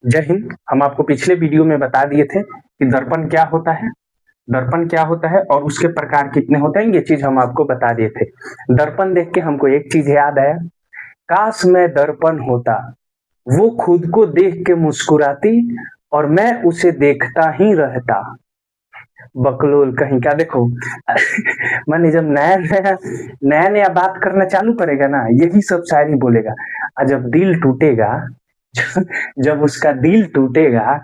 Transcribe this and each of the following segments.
जय हिंद। हम आपको पिछले वीडियो में बता दिए थे कि दर्पण क्या होता है, दर्पण क्या होता है और उसके प्रकार कितने होते हैं, ये चीज हम आपको बता दिए थे। दर्पण देख के हमको एक चीज याद आया, काश मैं दर्पण होता, वो खुद को देख के मुस्कुराती और मैं उसे देखता ही रहता। बकलोल कहीं का। देखो माने जब नया नया बात करना चालू करेगा ना, यही सब शायरी बोलेगा। और जब दिल टूटेगा, जब उसका दिल टूटेगा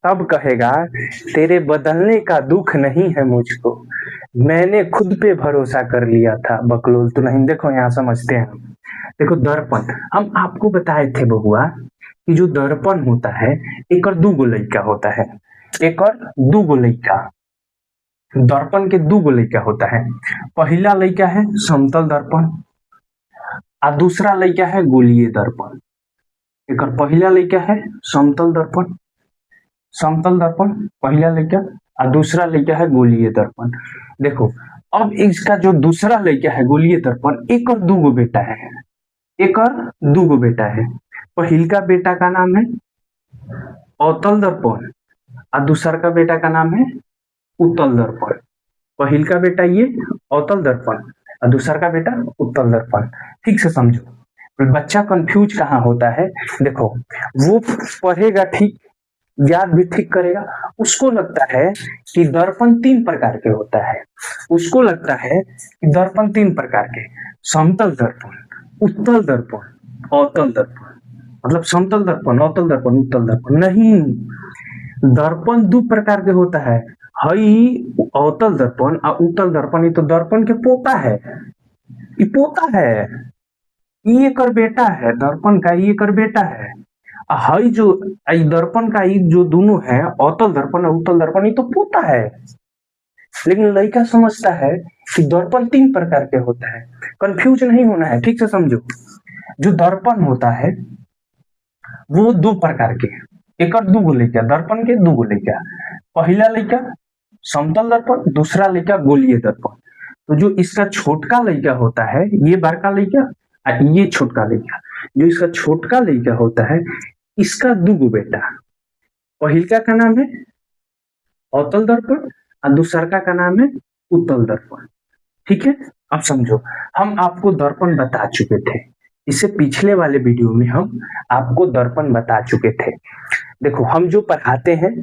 तब कहेगा तेरे बदलने का दुख नहीं है मुझको, मैंने खुद पे भरोसा कर लिया था। बकलोल तो नहीं। देखो यहाँ समझते हैं हम। देखो दर्पण हम आपको बताए थे बबुआ कि जो दर्पण होता है एक और दू गोलई का होता है, एक और दू गोलई का। दर्पण के दू गोलई का होता है। पहला लइका है समतल दर्पण और दूसरा लइका है गोलीय दर्पण। एक पहला लइका है समतल दर्पण, समतल दर्पण पहला लइका और दूसरा लइका है गोलीय दर्पण। देखो अब इसका जो दूसरा लइका है गोलीय दर्पण, एक और दूगो बेटा है, एक और दूगो बेटा है। पहिल का बेटा का नाम है अवतल दर्पण और दूसरा का बेटा का नाम है उत्तल दर्पण। पहिल का बेटा ये अवतल दर्पण और दूसरा का बेटा उत्तल दर्पण। ठीक से समझो। बच्चा कंफ्यूज कहाँ होता है, देखो वो पढ़ेगा ठीक, याद भी ठीक करेगा, उसको लगता है कि दर्पण तीन प्रकार के होता है। उसको लगता है कि दर्पण तीन प्रकार के, समतल दर्पण, उत्तल दर्पण, अवतल दर्पण। मतलब समतल दर्पण, अवतल दर्पण, उत्तल दर्पण। नहीं, दर्पण दो प्रकार के होता है। हई अवतल दर्पण और उत्तल दर्पण, ये तो दर्पण के पोता है, ये पोता है, ये कर बेटा है दर्पण का, ये कर बेटा है। हई जो दर्पण का ये जो दोनों है, अवतल दर्पण और उत्तल दर्पण, ये तो पोता है। लेकिन लड़का समझता है कि दर्पण तीन प्रकार के होता है। कंफ्यूज नहीं होना है, ठीक से समझो। जो दर्पण होता है वो दो प्रकार के, एक और दू लइका, दर्पण के दू लइका। पहला लइका समतल दर्पण, दूसरा लइका गोलीय दर्पण। तो जो इसका छोटका लइका होता है, ये बड़का लइका और ये छोटका लइका। जो इसका छोटका लइका होता है, इसका दूगो बेटा, पहिलका का नाम है अवतल दर्पण और दूसरा का नाम है उत्तल दर्पण। ठीक है, अब समझो। हम आपको दर्पण बता चुके थे, इससे पिछले वाले वीडियो में हम आपको दर्पण बता चुके थे। देखो हम जो पढ़ाते हैं,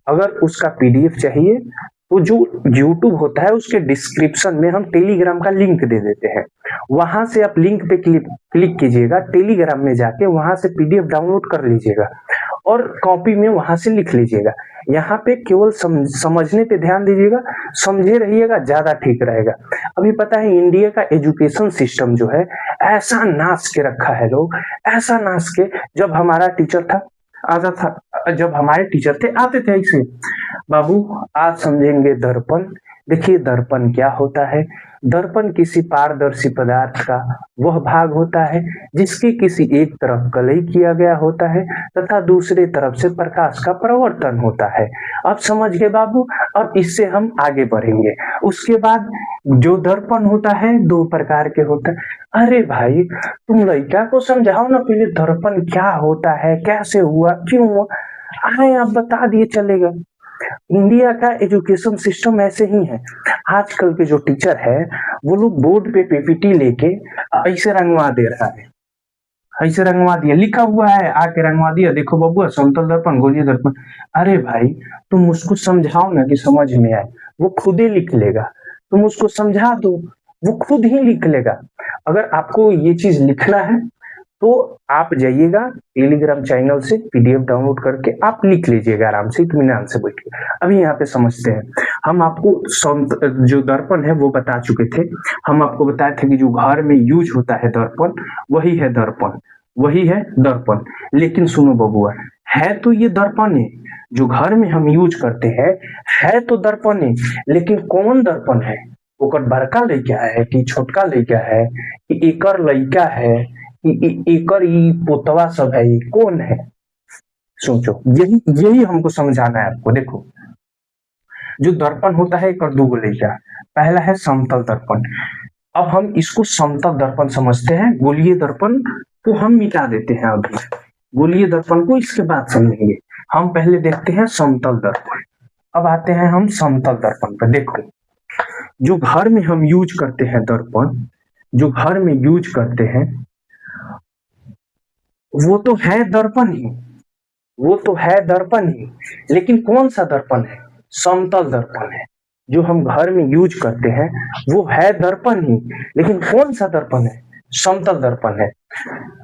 अगर उसका पीडीएफ चाहिए तो जो यूट्यूब होता है उसके डिस्क्रिप्शन में हम टेलीग्राम का लिंक दे देते हैं। वहां से आप लिंक पे क्लिक कीजिएगा, टेलीग्राम में जाके वहां से पीडीएफ डाउनलोड कर लीजिएगा और कॉपी में वहां से लिख लीजिएगा। यहाँ पे केवल समझने पे ध्यान दीजिएगा, समझे रहिएगा, ज्यादा ठीक रहेगा। अभी पता है इंडिया का एजुकेशन सिस्टम जो है ऐसा नाश के रखा है, लोग ऐसा नाश के। जब हमारा टीचर था आता था, जब हमारे टीचर थे आते थे ऐसे, बाबू आज समझेंगे दर्पण। देखिए दर्पण क्या होता है। दर्पण किसी पारदर्शी पदार्थ का वह भाग होता है जिसके किसी एक तरफ कलई किया गया होता है तथा दूसरे तरफ से प्रकाश का प्रवर्तन होता है। अब समझ गए बाबू। अब इससे हम आगे बढ़ेंगे। उसके बाद जो दर्पण होता है दो प्रकार के होता है। अरे भाई तुम लड़का को समझाओ ना पहले, दर्पण क्या होता है, कैसे हुआ, क्यों हुआ। आए आप बता दिए चलेगा। इंडिया का एजुकेशन सिस्टम ऐसे ही है। आजकल के जो टीचर है वो लोग बोर्ड पे पीपीटी लेके ऐसे रंगवा दे रहा है, ऐसे रंगवा दिया, लिखा हुआ है आके रंगवा दिया, देखो बबुआ समतल दर्पण गोलीय दर्पण। अरे भाई तुम उसको समझाओ ना कि समझ में आए, वो खुद ही लिख लेगा। तुम उसको समझा दो, वो खुद ही लिख लेगा। अगर आपको ये चीज लिखना है तो आप जाइएगा टेलीग्राम चैनल से पीडीएफ डाउनलोड करके आप लिख लीजिएगा आराम से, इत्मीनान से बैठ के। अभी यहाँ पे समझते हैं। हम आपको जो दर्पण है वो बता चुके थे। हम आपको बताए थे कि जो घर में यूज होता है दर्पण, वही है दर्पण, वही है दर्पण। लेकिन सुनो बबुआ, है तो ये दर्पण है जो घर में हम यूज करते हैं, है तो दर्पण है, लेकिन कौन दर्पण है? ओकर बड़का लइका है कि छोटका लइका है कि एकर लइका है कि एकर ई पोतवा सब है, ये कौन है? सोचो, यही यही हमको समझाना है आपको। देखो जो दर्पण होता है एक और दो लइका। पहला है समतल दर्पण। अब हम इसको समतल दर्पण समझते हैं, गोलीय दर्पण को हम मिटा देते हैं अभी। गोलीय दर्पण को इसके बाद समझेंगे। हम पहले देखते हैं समतल दर्पण। अब आते हैं हम समतल दर्पण पर। देखो, जो घर में हम यूज करते हैं दर्पण, जो घर में यूज करते हैं वो तो है दर्पण ही, वो तो है दर्पण ही, लेकिन कौन सा दर्पण है? समतल दर्पण है। जो हम घर में यूज करते हैं वो है दर्पण ही, लेकिन कौन सा दर्पण है? समतल दर्पण है।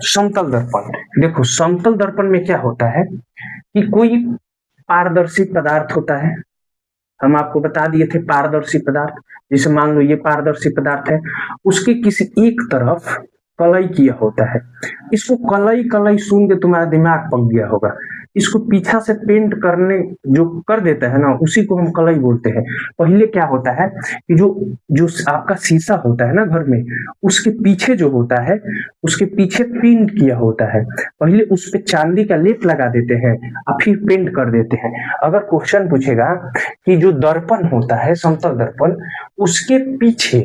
समतल दर्पण, देखो समतल दर्पण में क्या होता है कि कोई पारदर्शी पदार्थ होता है। हम आपको बता दिए थे पारदर्शी पदार्थ, जैसे मान लो ये पारदर्शी पदार्थ है, उसके किसी एक तरफ कलई किया होता है। इसको कलई कलई सुन के तुम्हारा दिमाग पक गया होगा। इसको पीछा से पेंट करने जो कर देता है ना, उसी को हम कलई बोलते हैं। पहले क्या होता है कि जो जो आपका शीशा होता है ना घर में, उसके पीछे जो होता है, उसके पीछे पेंट किया होता है। पहले उस पे चांदी का लेप लगा देते हैं और फिर पेंट कर देते हैं। अगर क्वेश्चन पूछेगा कि जो दर्पण होता है समतल दर्पण, उसके पीछे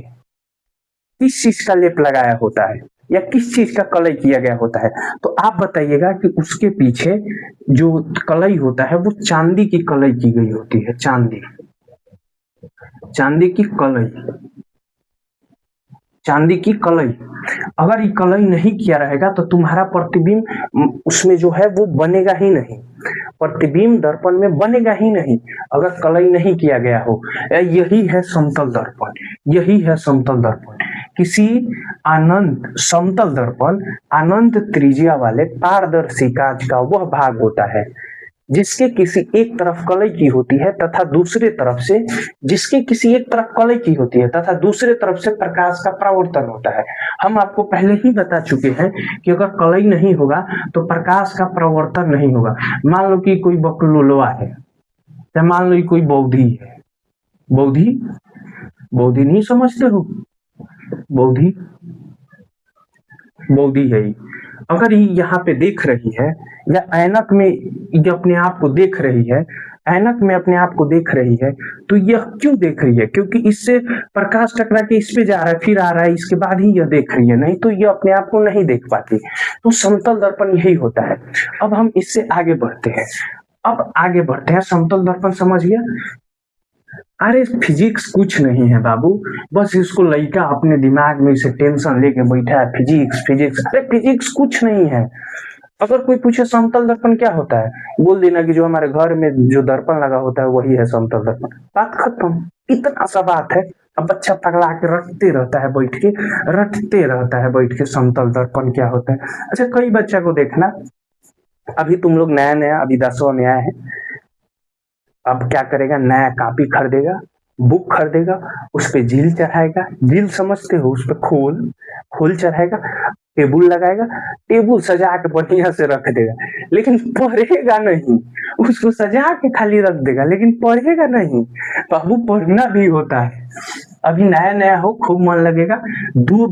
किस चीज का लेप लगाया होता है या किस चीज का कलई किया गया होता है, तो आप बताइएगा कि उसके पीछे जो कलई होता है वो चांदी की कलई की गई होती है। चांदी, चांदी की कलई, चांदी की कलई। अगर ये कलई नहीं किया रहेगा तो तुम्हारा प्रतिबिंब उसमें जो है वो बनेगा ही नहीं, प्रतिबिंब दर्पण में बनेगा ही नहीं अगर कलई नहीं किया गया हो। यही है समतल दर्पण, यही है समतल दर्पण। किसी अनंत समतल दर्पण अनंत त्रिज्या वाले पारदर्शी कांच का वह भाग होता है जिसके किसी एक तरफ कलई की होती है तथा दूसरे तरफ से, जिसके किसी एक तरफ कलई की होती है तथा दूसरे तरफ से प्रकाश का परावर्तन होता है। हम आपको पहले ही बता चुके हैं कि अगर कलई नहीं होगा तो प्रकाश का परावर्तन नहीं होगा। मान लो कि कोई बकलोलवा है, या मान लो कि कोई बौद्धि है। बौद्धि, बौद्धि नहीं समझते हो? बौद्धि, बौद्धि है। अगर ये यहाँ पे देख रही है या ऐनक में ये अपने आप को देख रही है, ऐनक में अपने आप को देख रही है, तो यह क्यों देख रही है? क्योंकि इससे प्रकाश टकरा के इस पे जा रहा है, फिर आ रहा है, इसके बाद ही यह देख रही है, नहीं तो यह अपने आप को नहीं देख पाती। तो समतल दर्पण यही होता है। अब हम इससे आगे बढ़ते हैं, अब आगे बढ़ते हैं। समतल दर्पण समझ गया? अरे फिजिक्स कुछ नहीं है बाबू, बस इसको लड़का अपने दिमाग में इसे टेंशन लेके बैठा है, फिजिक्स फिजिक्स। अरे फिजिक्स कुछ नहीं है। अगर कोई पूछे समतल दर्पण क्या होता है, बोल देना कि जो हमारे घर में जो दर्पण लगा होता है वही है समतल दर्पण, बात खत्म। इतना सा बात है। अब बच्चा पगला के रटते रहता है बैठ के, रटते रहता है बैठ के समतल दर्पण क्या होता है। अच्छा, कई बच्चा को देखना, अभी तुम लोग नया नया अभी 10वां में आए हैं, अब क्या करेगा, नया कॉपी खरीदेगा, बुक खरीदेगा, उस पे झील चढ़ाएगा। झील समझते हो? उस पे खोल, खोल चढ़ाएगा, टेबुल लगाएगा, टेबुल सजा के बढ़िया से रख देगा, लेकिन पढ़ेगा नहीं। उसको सजा के खाली रख देगा लेकिन पढ़ेगा नहीं। बाबू पढ़ना भी होता है। अभी नया नया हो, खूब मन लगेगा, 2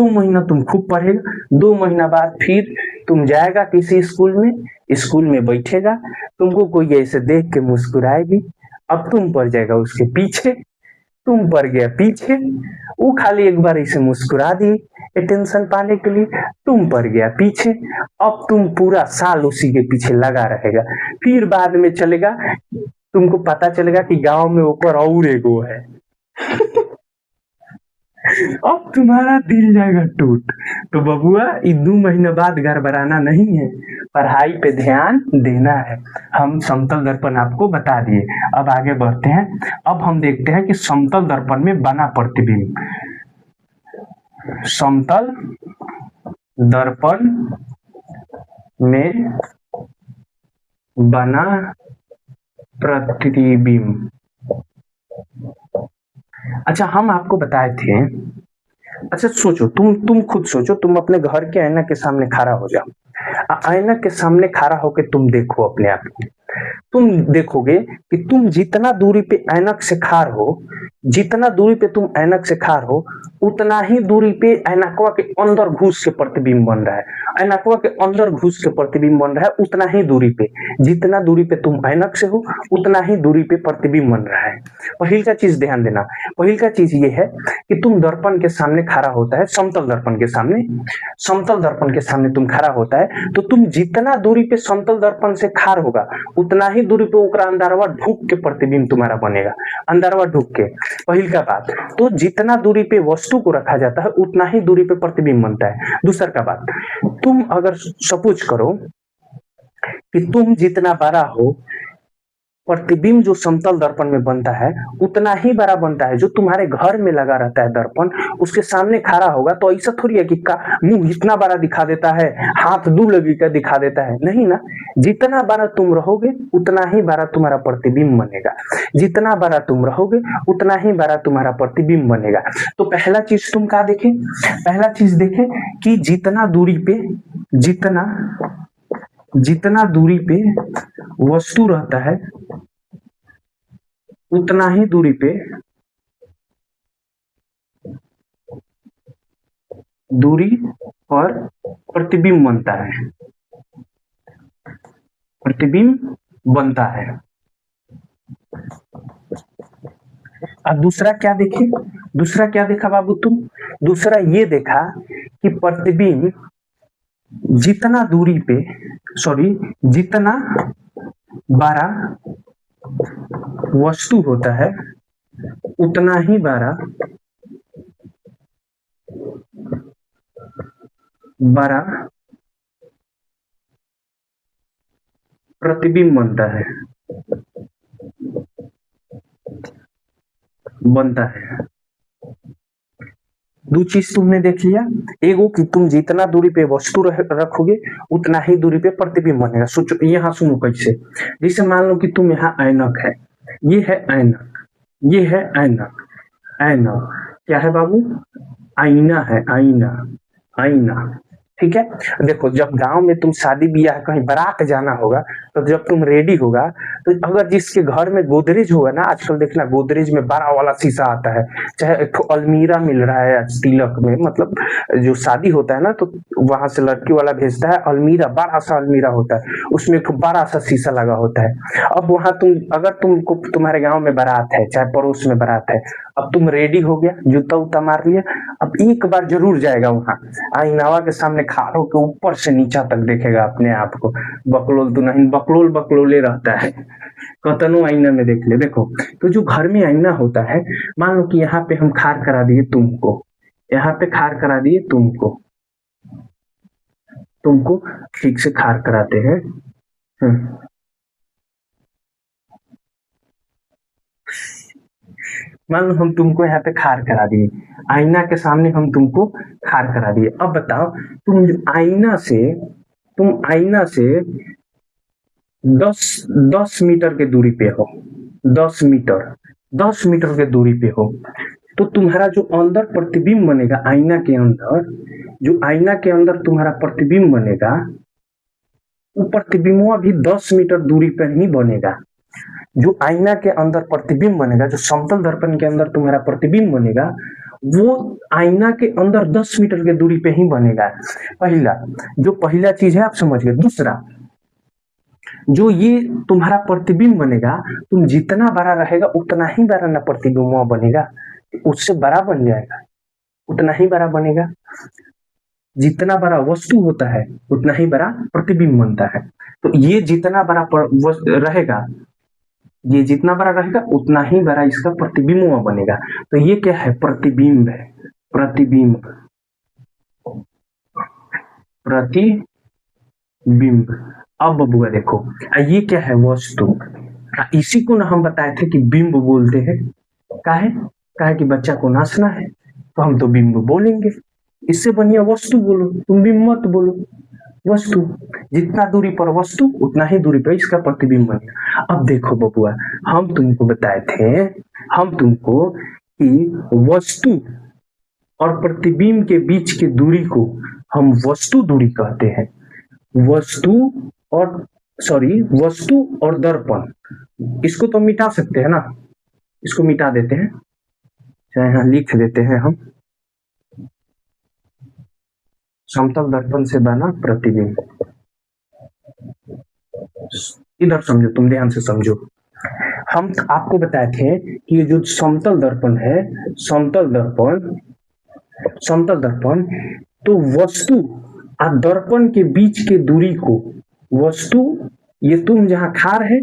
महीना तुम खूब पढ़ेगा, 2 महीना बाद फिर तुम जाएगा किसी स्कूल में, स्कूल में बैठेगा, तुमको कोई ऐसे देख के मुस्कुराएगी, अब तुम पड़ जाएगा उसके पीछे, तुम पड़ गया पीछे, वो खाली एक बार इसे मुस्कुरा दी अटेंशन पाने के लिए, तुम पड़ गया पीछे। अब तुम पूरा साल उसी के पीछे लगा रहेगा, फिर बाद में चलेगा, तुमको पता चलेगा कि गांव में ऊपर और एगो है। अब तुम्हारा दिल जाएगा टूट। तो बबुआ, 2 महीने बाद घबराना नहीं है, पढ़ाई पे ध्यान देना है। हम समतल दर्पण आपको बता दिए, अब आगे बढ़ते हैं। अब हम देखते हैं कि समतल दर्पण में बना प्रतिबिंब, समतल दर्पण में बना प्रतिबिंब। अच्छा, हम आपको बताए थे, अच्छा सोचो, तुम खुद सोचो, तुम अपने घर के आईना के सामने खड़ा हो जाओ, आईना के सामने खड़ा होके तुम देखो अपने आप को, तुम देखोगे कि तुम जितना दूरी पे ऐनक से खार हो, जितना दूरी पे तुम ऐनक से खार हो, उतना ही दूरी पे ऐनकवा के अंदर घुस के प्रतिबिंब बन रहा है। ऐनकवा के अंदर घुस के प्रतिबिंब बन रहा है उतना ही दूरी पे। जितना दूरी पे तुम ऐनक से हो उतना ही दूरी पे प्रतिबिंब बन रहा है। पहिल का चीज ध्यान देना, पहिल का चीज ये है कि तुम दर्पण के सामने खड़ा होता है, समतल दर्पण के सामने, समतल दर्पण के सामने तुम खड़ा होता है, तो तुम जितना दूरी पे समतल दर्पण से खार होगा उतना ही दूरी पे ओकरा अंदरवा ढूक के प्रतिबिंब तुम्हारा बनेगा, अंदरवा ढूक के। पहिल का बात, तो जितना दूरी पे वस्तु को रखा जाता है उतना ही दूरी पे प्रतिबिंब बनता है। दूसर का बात, तुम अगर सपोज करो कि तुम जितना बड़ा हो, प्रतिबिंब जो समतल दर्पण में बनता है उतना ही बड़ा बनता है। जो तुम्हारे घर में लगा रहता है दर्पण, उसके सामने खड़ा होगा तो ऐसा थोड़ी है कि मुंह इतना बड़ा दिखा देता है, हाथ दूर लगी का दिखा देता है, नहीं ना। जितना बड़ा तुम रहोगे उतना ही बड़ा तुम्हारा प्रतिबिंब बनेगा, जितना बड़ा तुम रहोगे उतना ही बड़ा तुम्हारा प्रतिबिंब बनेगा। तो पहला चीज तुम क्या देखे, पहला चीज देखे कि जितना दूरी पे, जितना दूरी पे वस्तु रहता है उतना ही दूरी पे दूरी पर प्रतिबिंब बनता है, प्रतिबिंब बनता है। अब दूसरा क्या देखे, दूसरा क्या देखा बाबू तुम, दूसरा ये देखा कि प्रतिबिंब जितना दूरी पे, सॉरी, जितना बड़ा वस्तु होता है उतना ही बड़ा प्रतिबिंब बनता है। दो चीज तुमने देख लिया, एगो कि तुम जितना दूरी पे वस्तु रखोगे उतना ही दूरी पे प्रतिबिंब बनेगा। सोचो, यहाँ सुनो कैसे, जैसे मान लो कि तुम यहाँ ऐनक है, ये है ऐनक, ये है ऐनक, ऐनक क्या है बाबू, आईना है, आईना, आईना, ठीक है। देखो, जब गांव में तुम शादी ब्याह कहीं बारात जाना होगा तो जब तुम रेडी होगा तो अगर जिसके घर में गोदरेज होगा ना, आजकल देखना गोदरेज में बड़ा वाला शीशा आता है, चाहे एक अलमीरा मिल रहा है तिलक में, मतलब जो शादी होता है ना तो वहां से लड़की वाला भेजता है अलमीरा, बड़ा सा अलमीरा होता है, उसमें एक बड़ा सा शीशा लगा होता है। अब वहां तुम, अगर तुमको, तुम्हारे गाँव में बारात है, चाहे पड़ोस में बारात है, अब तुम रेडी हो गया, जूता उता मार लिया, अब एक बार जरूर जाएगा वहां, आईनावा के सामने खाड़ों के ऊपर से नीचा तक देखेगा अपने आप को। बकलोल तो नहीं, बकलोल बकलोले रहता है, कतनो आईना में देख ले। देखो, तो जो घर में आईना होता है, मान लो कि यहाँ पे हम खार करा दिए तुमको, यहाँ पे खार करा दिए तुमको, तुमको ठीक से खार कराते हैं, मान लो हम तुमको यहाँ पे खार करा दिए, आईना के सामने हम तुमको खार करा दिए। अब बताओ, तुम आईना से 10 मीटर के दूरी पे हो, 10 मीटर के दूरी पे हो, तो तुम्हारा जो अंदर प्रतिबिंब बनेगा आईना के अंदर, जो आईना के अंदर तुम्हारा प्रतिबिंब बनेगा, वो प्रतिबिंब भी 10 मीटर दूरी पर ही बनेगा। जो आईना के अंदर प्रतिबिंब बनेगा, जो समतल दर्पण के अंदर तुम्हारा प्रतिबिंब बनेगा, वो आईना के अंदर 10 मीटर के दूरी पे ही बनेगा। पहला चीज है, आप समझ गए। दूसरा, जो ये तुम्हारा प्रतिबिंब बनेगा, तुम जितना बड़ा रहेगा उतना ही बड़ा ना प्रतिबिंब बनेगा, उससे बड़ा बन जाएगा, उतना ही बड़ा बनेगा। जितना बड़ा वस्तु होता है उतना ही बड़ा प्रतिबिंब बनता है। तो ये जितना बड़ा रहेगा, ये जितना बड़ा रहेगा उतना ही बड़ा इसका प्रतिबिंब बनेगा। तो ये क्या है, प्रतिबिंब है, प्रतिबिंब, प्रतिबिंब। अब बबुआ देखो, ये क्या है, वस्तु। इसी को ना हम बताए थे कि बिंब बोलते हैं। काहे कि बच्चा को नाचना है तो हम तो बिंब बोलेंगे, इससे बढ़िया वस्तु बोलो, तुम बिंब मत बोलो। वस्तु, जितना दूरी पर वस्तु उतना ही दूरी पर इसका प्रतिबिंब बनेगा। अब देखो बबुआ, हम तुमको बताए थे, हम तुमको कि वस्तु और प्रतिबिंब के बीच की दूरी को हम वस्तु दूरी कहते हैं। वस्तु और सॉरी, वस्तु और दर्पण, इसको तो मिटा सकते हैं ना, इसको मिटा देते हैं, चाहे यहाँ लिख देते हैं हम, समतल दर्पण से बना प्रतिबिंब। इधर समझो, तुम ध्यान से समझो। हम आपको बताए थे कि ये जो समतल दर्पण है, समतल दर्पण तो वस्तु और दर्पण के बीच के दूरी को, वस्तु ये तुम जहां खा रहे,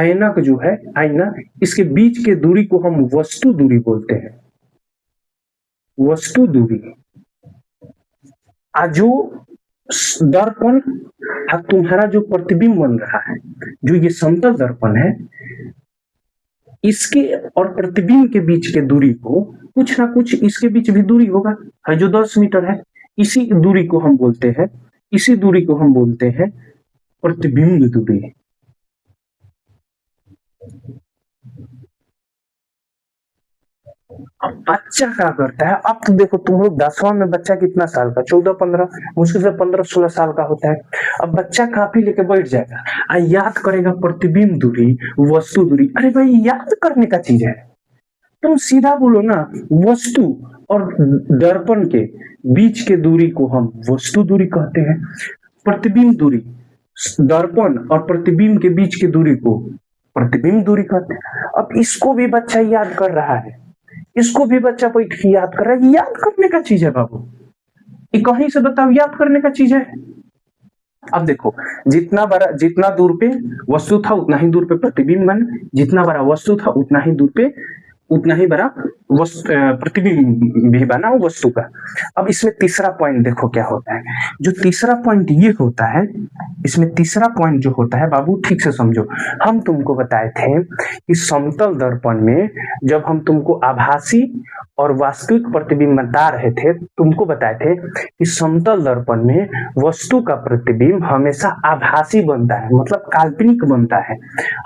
ऐनक जो है आईना, इसके बीच के दूरी को हम वस्तु दूरी बोलते हैं, वस्तु दूरी। जो दर्पण तुम्हारा जो प्रतिबिंब बन रहा है, जो ये समतल दर्पण है, इसके और प्रतिबिंब के बीच के दूरी को, कुछ ना कुछ इसके बीच भी दूरी होगा, है जो 10 मीटर है, इसी दूरी को हम बोलते हैं, इसी दूरी को हम बोलते हैं प्रतिबिंब दूरी। अब बच्चा क्या करता है, अब तो देखो तुम लोग 10वां में बच्चा कितना साल का, 14-15, मुश्किल से 15-16 साल का होता है। अब बच्चा कॉपी लेके बैठ जाएगा, याद करेगा प्रतिबिंब दूरी, वस्तु दूरी। अरे भाई, याद करने का चीज है, तुम सीधा बोलो ना, वस्तु और दर्पण के बीच के दूरी को हम वस्तु दूरी कहते हैं, प्रतिबिंब दूरी, दर्पण और प्रतिबिंब के बीच की दूरी को प्रतिबिंब दूरी कहते हैं। अब इसको भी बच्चा याद कर रहा है, इसको भी बच्चा बैठ के याद कर रहा है, याद करने का चीज है बाबू, ये कहीं से बताओ याद करने का चीज है। अब देखो, जितना दूर पे वस्तु था उतना ही दूर पे प्रतिबिंब बना, जितना बड़ा वस्तु था उतना ही बड़ा प्रतिबिंब भी बना वस्तु का। अब इसमें तीसरा पॉइंट देखो क्या होता है, जो तीसरा पॉइंट ये होता है, इसमें तीसरा पॉइंट जो होता है बाबू, ठीक से समझो। हम तुमको बताए थे कि समतल दर्पण में जब हम तुमको आभासी और वास्तविक प्रतिबिंब बता रहे थे, तुमको बताए थे कि समतल दर्पण में वस्तु का प्रतिबिंब हमेशा आभासी बनता है, मतलब काल्पनिक बनता है।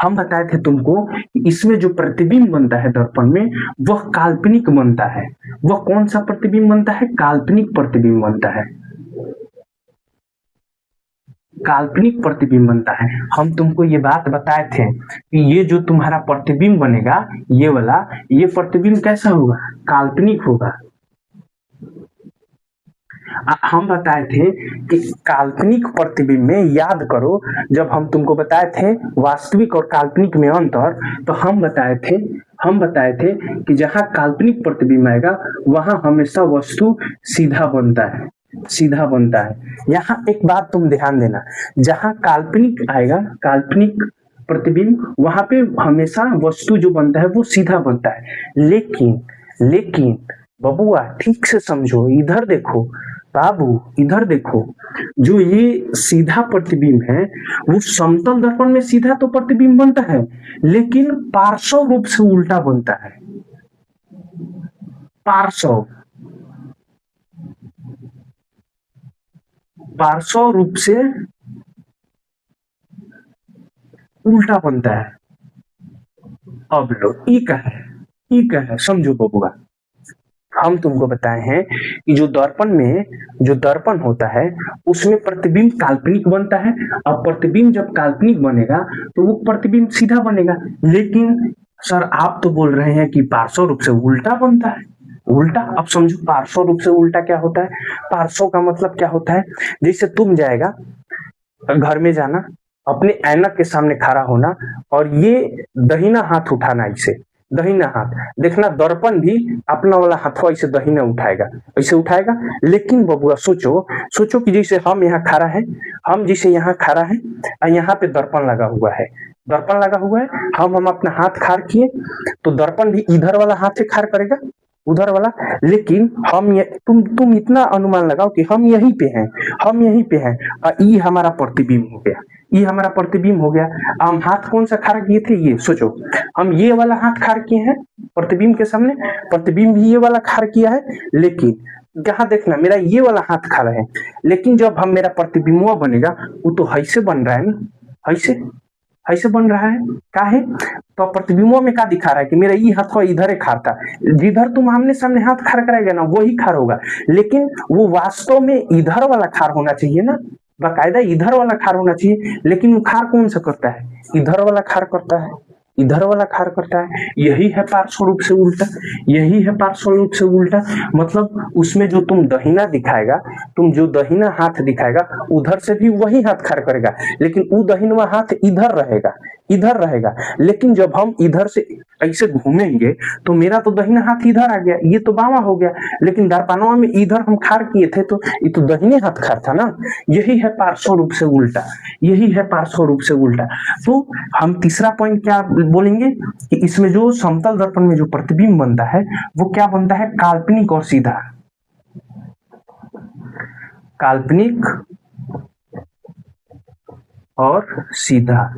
हम बताए थे तुमको कि इसमें जो प्रतिबिंब बनता है दर्पण में, वह काल्पनिक बनता है। वह कौन सा प्रतिबिंब बनता है? काल्पनिक प्रतिबिंब बनता है, काल्पनिक प्रतिबिंब बनता है। हम तुमको ये बात बताए थे कि ये जो तुम्हारा प्रतिबिंब बनेगा, ये वाला, ये प्रतिबिंब कैसा होगा? काल्पनिक होगा। हम बताए थे कि काल्पनिक प्रतिबिंब में, याद करो, जब हम तुमको बताए थे वास्तविक और काल्पनिक में अंतर, तो हम बताए थे कि जहां काल्पनिक प्रतिबिंब आएगा वहां हमेशा वस्तु सीधा बनता है। यहाँ एक बात तुम ध्यान देना, जहां काल्पनिक आएगा, काल्पनिक प्रतिबिंब, वहां पे हमेशा वस्तु जो बनता है वो सीधा बनता है। लेकिन बबुआ ठीक से समझो, इधर देखो बाबू, इधर देखो, जो ये सीधा प्रतिबिंब है वो समतल दर्पण में सीधा तो प्रतिबिंब बनता है, लेकिन पार्श्व रूप से उल्टा बनता है। पार्श्व रूप से उल्टा बनता है। अब लो, ई का है, समझो बबुआ। हम तुमको बताए हैं कि जो दर्पण होता है उसमें प्रतिबिंब काल्पनिक बनता है। अब प्रतिबिंब जब काल्पनिक बनेगा तो वो प्रतिबिंब सीधा बनेगा, लेकिन सर आप तो बोल रहे हैं कि पार्श्व रूप से उल्टा बनता है। उल्टा, अब समझो पार्श्व रूप से उल्टा क्या होता है। पार्श्व का मतलब क्या होता है, जैसे तुम जाएगा घर में जाना, अपने ऐनक के सामने खड़ा होना और ये दहिना हाथ उठाना, इसे दहिना हाथ देखना, दर्पण भी अपना वाला हाथ ऐसे दहिना उठाएगा। लेकिन बबुआ सोचो कि जैसे हम यहाँ खड़ा है, और यहाँ पे दर्पण लगा हुआ है, हम अपना हाथ खाड़ किए तो दर्पण भी इधर वाला हाथ से खाड़ करेगा, उधर वाला। लेकिन तुम इतना अनुमान लगाओ कि हम यहीं पे हैं और ये हमारा प्रतिबिंब हो गया। हम हाथ कौन सा खाड़ा किए थे, ये सोचो, हम ये वाला हाथ खाड़ किए हैं प्रतिबिंब के सामने, प्रतिबिंब भी ये वाला खाड़ किया है, लेकिन यहाँ देखना मेरा ये वाला हाथ खड़ा है, लेकिन जब हम मेरा प्रतिबिंब बनेगा वो तो ऐसे बन रहा है ना, ऐसे बन रहा है। क्या है? तो प्रतिबिंबों में क्या दिखा रहा है कि मेरा ये हाथ इधर खार था, जिधर तुम आमने सामने हाथ खार कराएगा ना वही खार होगा, लेकिन वो वास्तव में इधर वाला खार होना चाहिए ना, बाकायदा इधर वाला खार होना चाहिए, लेकिन वो खार कौन सा करता है, इधर वाला खार करता है, इधर वाला खार करता है। यही है पार्श्व रूप से उल्टा, यही है पार्श्व रूप से उल्टा। मतलब उसमें जो तुम दहिना दिखाएगा, तुम जो दहिना हाथ दिखाएगा उधर से भी वही हाथ खार करेगा, लेकिन वो दहिनवा हाथ इधर रहेगा, इधर रहेगा। लेकिन जब हम इधर से ऐसे घूमेंगे तो मेरा तो दहिना हाथ इधर आ गया, ये तो बावा हो गया, लेकिन दर्पणवा में इधर हम खार किए थे तो ये तो दहिने हाथ खार था ना। यही है पार्श्व रूप से उल्टा, यही है पार्श्व रूप से उल्टा। तो हम तीसरा पॉइंट क्या बोलेंगे कि इसमें जो समतल दर्पण में जो प्रतिबिंब बनता है वो क्या बनता है, काल्पनिक और सीधा, काल्पनिक और सीधा,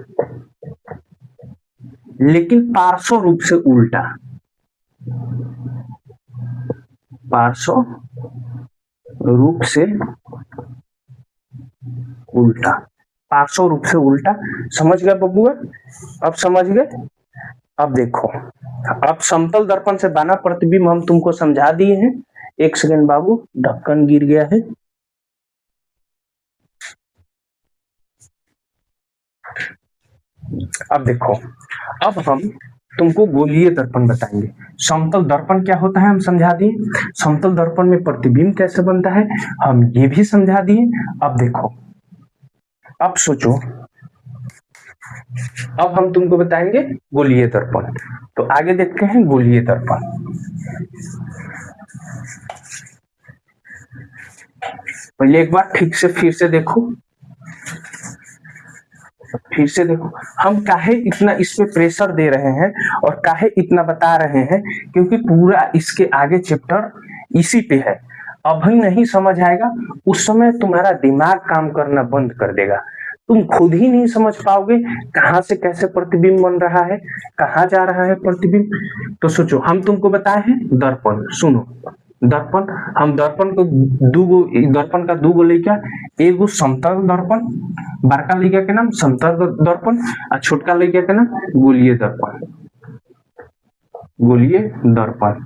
लेकिन पार्श्व रूप से उल्टा, पार्श्व रूप से उल्टा, पार्श्व रूप से उल्टा। समझ गए बबुआ, अब समझ गए। अब देखो, अब समतल दर्पण से बना प्रतिबिंब हम तुमको समझा दिए हैं। एक सेकंड बाबू, ढक्कन गिर गया है। अब देखो, अब हम तुमको गोलीय दर्पण बताएंगे। समतल दर्पण क्या होता है हम समझा दिए, समतल दर्पण में प्रतिबिंब कैसे बनता है हम ये भी समझा दिए। अब देखो, अब सोचो, अब हम तुमको बताएंगे गोलीय दर्पण। तो आगे देखते हैं गोलीय दर्पण। पहले एक बार ठीक से फिर से देखो, फिर से देखो, हम काहे इतना इस पे प्रेशर दे रहे हैं और काहे इतना बता रहे हैं, क्योंकि पूरा इसके आगे चैप्टर इसी पे है। अभी नहीं समझ आएगा उस समय तुम्हारा दिमाग काम करना बंद कर देगा, तुम खुद ही नहीं समझ पाओगे कहां से कैसे प्रतिबिंब बन रहा है, कहां जा रहा है प्रतिबिंब। तो सोचो, हम तुमको बताए हैं दर्पण, सुनो दर्पण, हम दर्पण को दूगो, दर्पण का दूगो लइका, एगो समतल दर्पण, बड़का लइका के नाम समतल दर्पण और छोटका लइका के नाम गोलीय दर्पण, गोलीय दर्पण।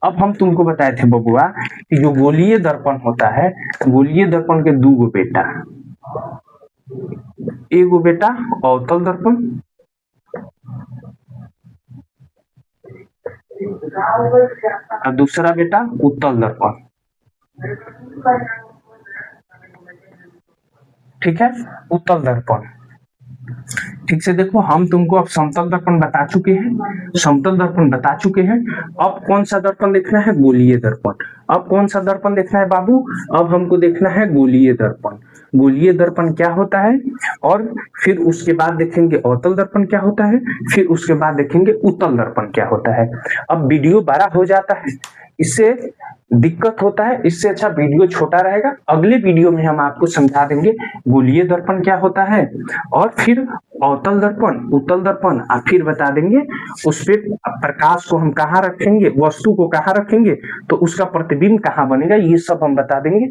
अब हम तुमको बताए थे बबुआ कि जो गोलीय दर्पण होता है, गोलीय दर्पण के दूगो बेटा, एगो बेटा अवतल दर्पण और दूसरा बेटा उत्तल दर्पण। ठीक है, उत्तल दर्पण। ठीक से देखो, हम तुमको अब समतल दर्पण बता चुके हैं, समतल दर्पण बता चुके हैं। अब कौन सा दर्पण देखना है, गोलीय दर्पण। अब कौन सा दर्पण देखना है बाबू, अब हमको देखना है गोलीय दर्पण। गोलीय दर्पण क्या होता है, और फिर उसके बाद देखेंगे अवतल दर्पण क्या होता है, फिर उसके बाद देखेंगे उत्तल दर्पण क्या होता है। अब वीडियो बड़ा हो जाता है, इससे दिक्कत होता है, इससे अच्छा वीडियो छोटा रहेगा। अगले वीडियो में हम आपको समझा देंगे गोलीय दर्पण क्या होता है, और फिर अवतल दर्पण, उत्तल दर्पण, और फिर बता देंगे उस पे प्रकाश को हम कहाँ रखेंगे, वस्तु को कहाँ रखेंगे, तो उसका प्रतिबिंब कहाँ बनेगा, ये सब हम बता देंगे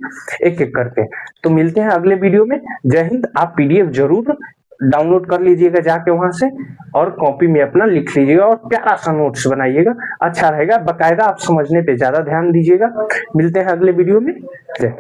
एक एक करके। तो मिलते हैं अगले वीडियो में। जय हिंद। आप पीडीएफ जरूर डाउनलोड कर लीजिएगा जाके वहां से, और कॉपी में अपना लिख लीजिएगा और प्यारा सा नोट्स बनाइएगा, अच्छा रहेगा। बकायदा आप समझने पे ज्यादा ध्यान दीजिएगा। मिलते हैं अगले वीडियो में। जय।